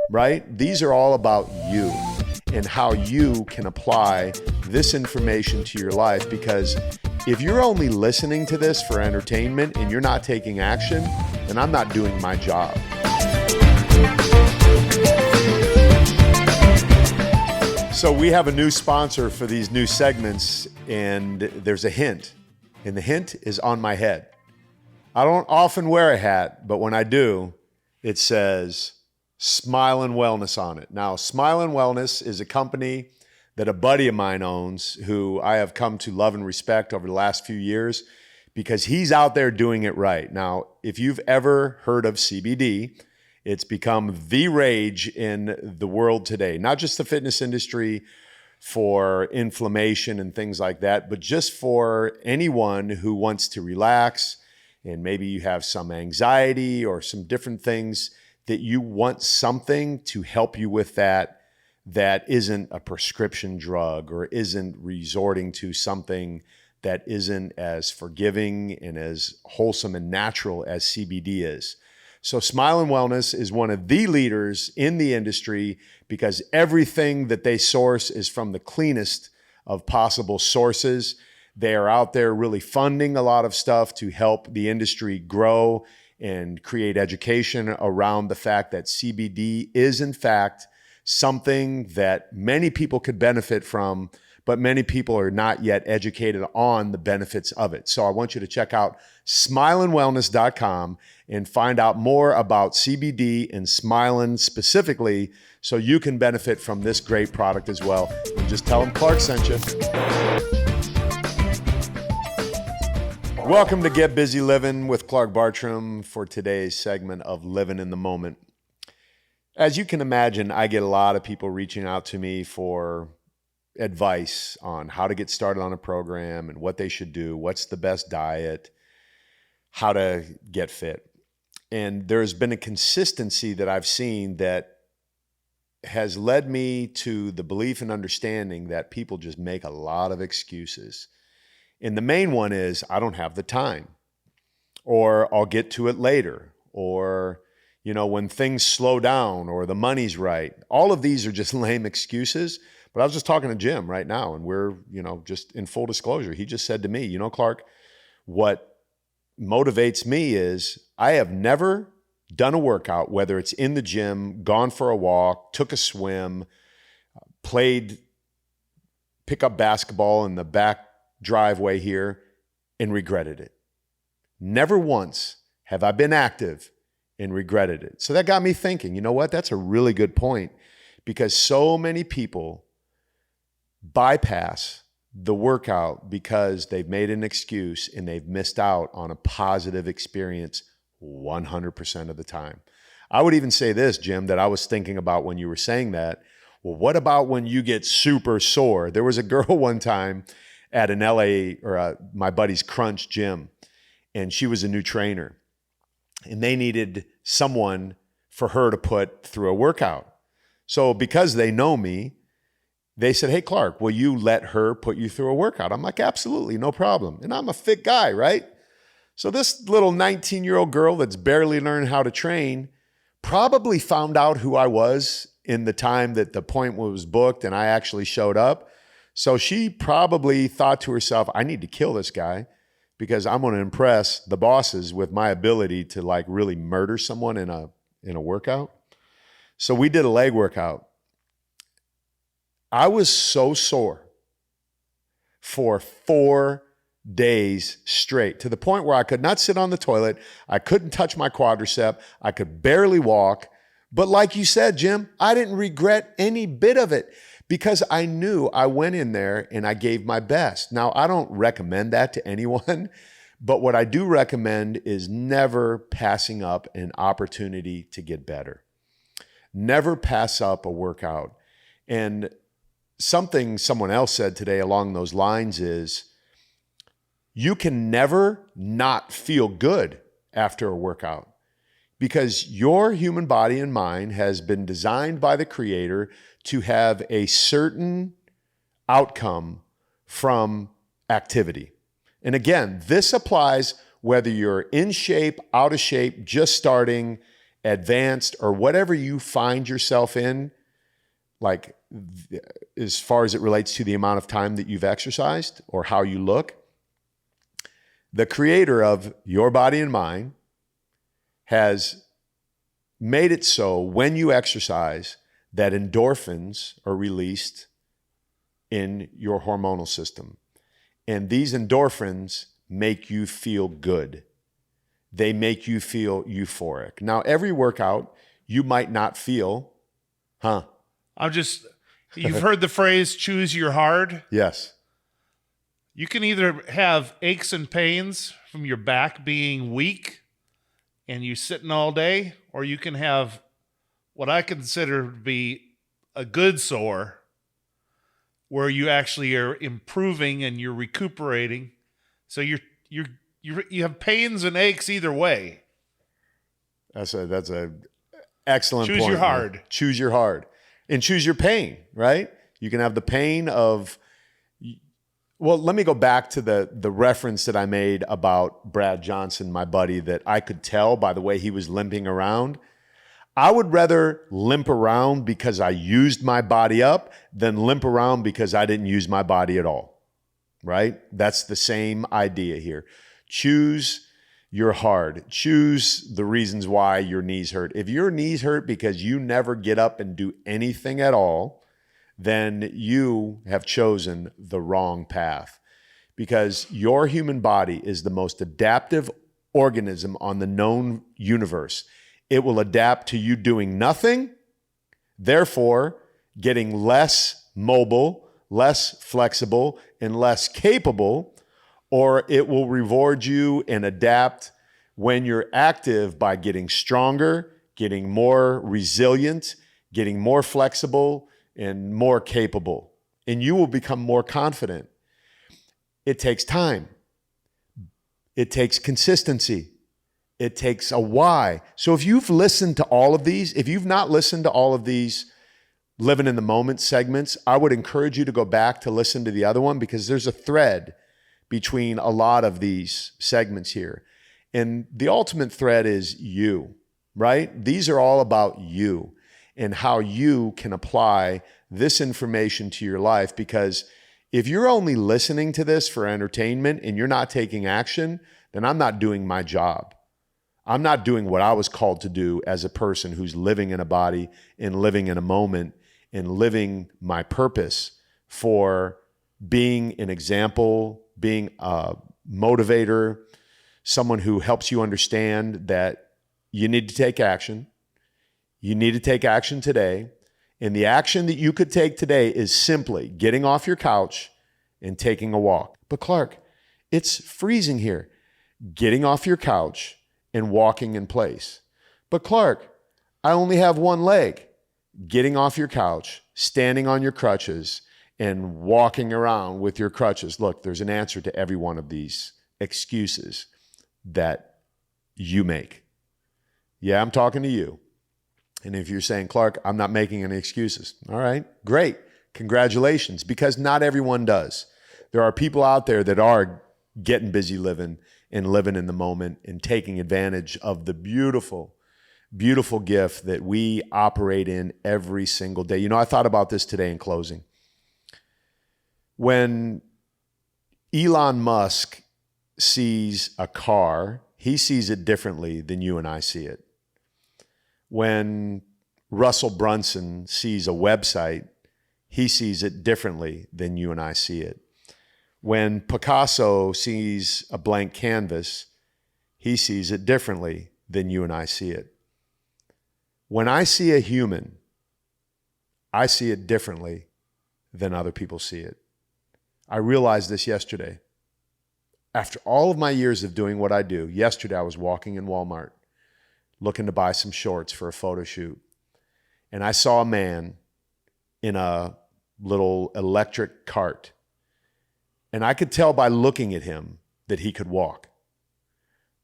right? These are all about you and how you can apply this information to your life, because if you're only listening to this for entertainment and you're not taking action, then I'm not doing my job. So we have a new sponsor for these new segments, and there's a hint, and the hint is on my head. I don't often wear a hat, but when I do, it says Smile and Wellness on it. Now, Smile and Wellness is a company that a buddy of mine owns, who I have come to love and respect over the last few years because he's out there doing it right. Now, if you've ever heard of CBD, it's become the rage in the world today, not just the fitness industry for inflammation and things like that, but just for anyone who wants to relax, and maybe you have some anxiety or some different things that you want something to help you with that isn't a prescription drug or isn't resorting to something that isn't as forgiving and as wholesome and natural as CBD is. So Smile and Wellness is one of the leaders in the industry because everything that they source is from the cleanest of possible sources. They are out there really funding a lot of stuff to help the industry grow and create education around the fact that CBD is in fact something that many people could benefit from, but many people are not yet educated on the benefits of it. So I want you to check out smileandwellness.com and find out more about CBD and Smilin' specifically, so you can benefit from this great product as well. And just tell them Clark sent you. Welcome to Get Busy Living with Clark Bartram for today's segment of Living in the Moment. As you can imagine, I get a lot of people reaching out to me for advice on how to get started on a program and what they should do, what's the best diet, how to get fit. And there's been a consistency that I've seen that has led me to the belief and understanding that people just make a lot of excuses. And the main one is, I don't have the time, or I'll get to it later, or, you know, when things slow down, or the money's right. All of these are just lame excuses. But I was just talking to Jim right now, and we're, just in full disclosure. He just said to me, Clark, what motivates me is I have never done a workout, whether it's in the gym, gone for a walk, took a swim, played pickup basketball in the back driveway here, and regretted it. Never once have I been active and regretted it. So that got me thinking, you know what? That's a really good point, because so many people bypass the workout because they've made an excuse and they've missed out on a positive experience 100% of the time. I would even say this, Jim, that I was thinking about when you were saying that. Well, what about when you get super sore? There was a girl one time at an my buddy's Crunch gym, and she was a new trainer, and they needed someone for her to put through a workout. So because they know me, they said, hey, Clark, will you let her put you through a workout? I'm like, absolutely, no problem. And I'm a fit guy, right? So this little 19-year-old girl that's barely learned how to train probably found out who I was in the time that the appointment was booked and I actually showed up. So she probably thought to herself, I need to kill this guy because I'm going to impress the bosses with my ability to like really murder someone in a workout. So we did a leg workout. I was so sore for 4 days straight, to the point where I could not sit on the toilet. I couldn't touch my quadricep. I could barely walk. But like you said, Jim, I didn't regret any bit of it because I knew I went in there and I gave my best. Now, I don't recommend that to anyone, but what I do recommend is never passing up an opportunity to get better. Never pass up a workout. And something someone else said today along those lines is, you can never not feel good after a workout, because your human body and mind has been designed by the Creator to have a certain outcome from activity. And again, this applies whether you're in shape, out of shape, just starting, advanced, or whatever you find yourself in, like as far as it relates to the amount of time that you've exercised or how you look, the creator of your body and mind has made it so when you exercise that endorphins are released in your hormonal system. And these endorphins make you feel good. They make you feel euphoric. Now, every workout, you might not feel, You've heard the phrase, choose your hard. Yes. You can either have aches and pains from your back being weak and you sitting all day, or you can have what I consider to be a good sore where you actually are improving and you're recuperating. So you have pains and aches either way. That's a excellent point. Choose your hard. Man. Choose your hard. And choose your pain, right? You can have the pain of, well, let me go back to the reference that I made about Brad Johnson, my buddy, that I could tell by the way he was limping around. I would rather limp around because I used my body up than limp around because I didn't use my body at all, right? That's the same idea here. Choose your hard. Choose the reasons why your knees hurt. If your knees hurt because you never get up and do anything at all, then you have chosen the wrong path, because your human body is the most adaptive organism on the known universe. It will adapt to you doing nothing, therefore getting less mobile, less flexible, and less capable, or it will reward you and adapt when you're active by getting stronger, getting more resilient, getting more flexible, and more capable. And you will become more confident. It takes time. It takes consistency. It takes a why. So if you've listened to all of these, if you've not listened to all of these living in the moment segments, I would encourage you to go back to listen to the other one, because there's a thread between a lot of these segments here. And the ultimate thread is you, right? These are all about you and how you can apply this information to your life. Because if you're only listening to this for entertainment and you're not taking action, then I'm not doing my job. I'm not doing what I was called to do as a person who's living in a body and living in a moment and living my purpose for being an example, being a motivator, someone who helps you understand that you need to take action. You need to take action today. And the action that you could take today is simply getting off your couch and taking a walk. But Clark, it's freezing here. Getting off your couch and walking in place. But Clark, I only have one leg. Getting off your couch, standing on your crutches, and walking around with your crutches. Look, there's an answer to every one of these excuses that you make. Yeah, I'm talking to you. And if you're saying, Clark, I'm not making any excuses. All right, great. Congratulations, because not everyone does. There are people out there that are getting busy living and living in the moment and taking advantage of the beautiful, beautiful gift that we operate in every single day. You know, I thought about this today in closing. When Elon Musk sees a car, he sees it differently than you and I see it. When Russell Brunson sees a website, he sees it differently than you and I see it. When Picasso sees a blank canvas, he sees it differently than you and I see it. When I see a human, I see it differently than other people see it. I realized this yesterday. After all of my years of doing what I do, yesterday I was walking in Walmart looking to buy some shorts for a photo shoot. And I saw a man in a little electric cart. And I could tell by looking at him that he could walk.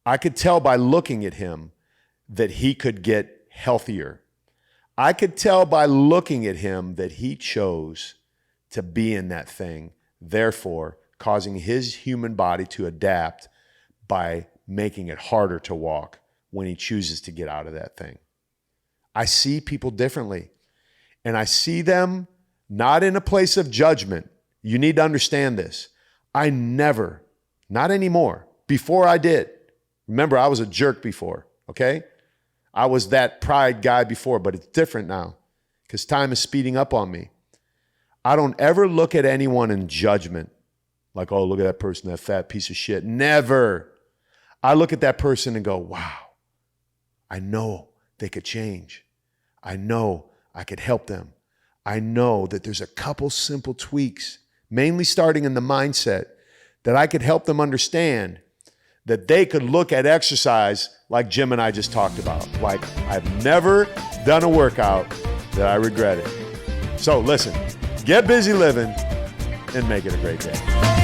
I could tell by looking at him that he could get healthier. I could tell by looking at him that he chose to be in that thing, therefore causing his human body to adapt by making it harder to walk when he chooses to get out of that thing. I see people differently. And I see them not in a place of judgment. You need to understand this. I never, not anymore, before I did. Remember, I was a jerk before, okay? I was that pride guy before, but it's different now because time is speeding up on me. I don't ever look at anyone in judgment like, oh, look at that person, that fat piece of shit. Never. I look at that person and go, wow, I know they could change. I know I could help them. I know that there's a couple simple tweaks, mainly starting in the mindset, that I could help them understand that they could look at exercise like Jim and I just talked about. Like, I've never done a workout that I regretted. So listen, get busy living and make it a great day.